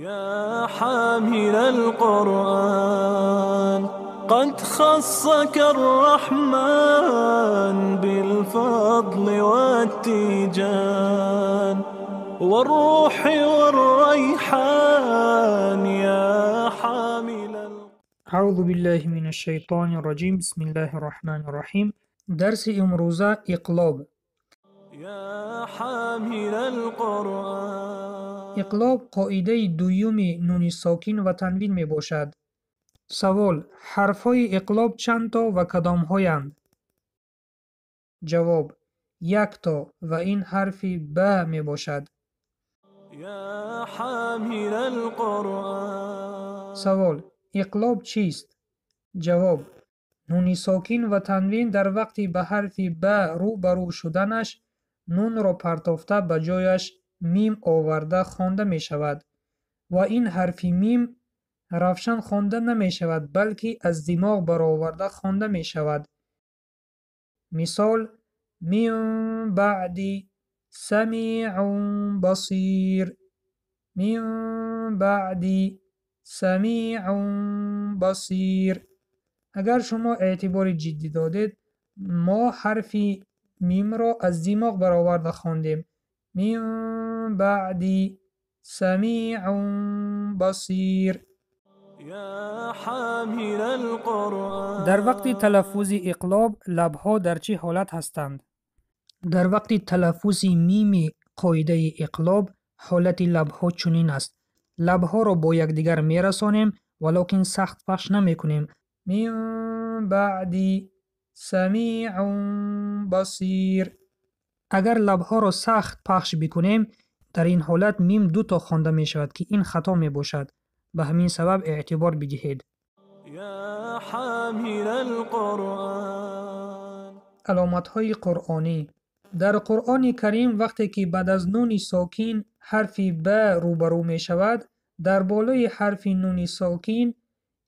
يا حامل القرآن قد خصك الرحمن بالفضل والتيجان والروح والريحان يا حامل أعوذ بالله من الشيطان الرجيم بسم الله الرحمن الرحيم درس امروزه اقلاب. يا حامل القرآن. اقلاب قاعده دوم نون ساکن و تنوین می باشد. سوال: حرفهای اقلاب چند تا و کدام هایند؟ جواب: یک تا و این حرف ب می باشد. يا حامل القرآن. سوال: اقلاب چیست؟ جواب: نون ساکن و تنوین در وقتی به حرف ب روبرو شدنش نون را پرتافته به جایش میم آورده خوانده می شود و این حرف میم روشن خوانده نمی شود بلکه از دماغ برآورده خوانده می شود. مثال: من بعد سمیع بصیر. من بعد سمیع بصیر. اگر شما اعتبار جدی دادید ما حرف میم را از دماغ برآورده خواندیم. من بعد سمیع بصیر. يا حامل القرآن. در وقت تلفظ اقلاب لبها در چه حالت هستند؟ در وقت تلفظ میم قاعده اقلاب حالت لبها چنین است: لبها را با یکدیگر می رسانیم ولکن سخت پخش نمی کنیم. من بعد سمیع بصیر. اگر لبها را سخت پخش بکنیم در این حالت میم دو تا خوانده می شود که این خطا می باشد. به همین سبب اعتبار بدهید. يا حامل القرآن. علامت های قرآنی: در قرآن کریم وقتی که بعد از نون ساکن حرف ب روبرو می شود در بالای حرف نون ساکن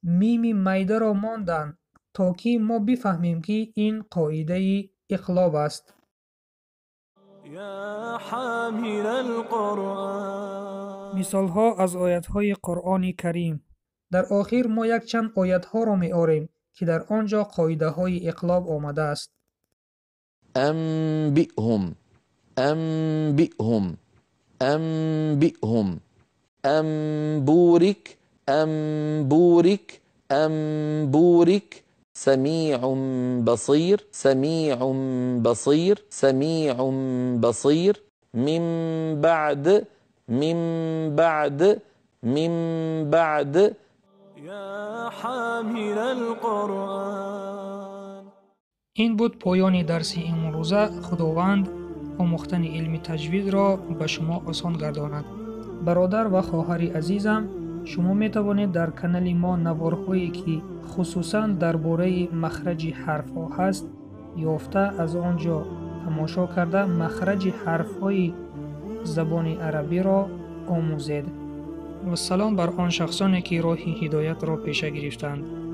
میم میده را ماندند تا که ما بفهمیم که این قاعده اقلاب است. يا حامل القرآن. مثال ها از آیت های قرآن کریم: در آخر ما یک چند آیت ها را می آوریم که در آنجا قاعده های اقلاب آمده است. أنبئهم أنبئهم أنبئهم أنبورك أنبورك أنبورك سميع بصير سميع بصير سميع بصير من بعد من بعد من بعد يا حامل القرآن. این بود پایان درس امروزه. خداوند آموختن علم تجوید را به شما آسان گرداند. برادر و خواهر عزیزم، شما می توانید در کانال ما نوارهایی که خصوصا درباره مخرج حرف ها هست یافته از آنجا تماشا کرده مخرج حرف های زبان عربی را آموزید. و سلام بر آن شخصانی که راه هدایت را پیش گرفتند.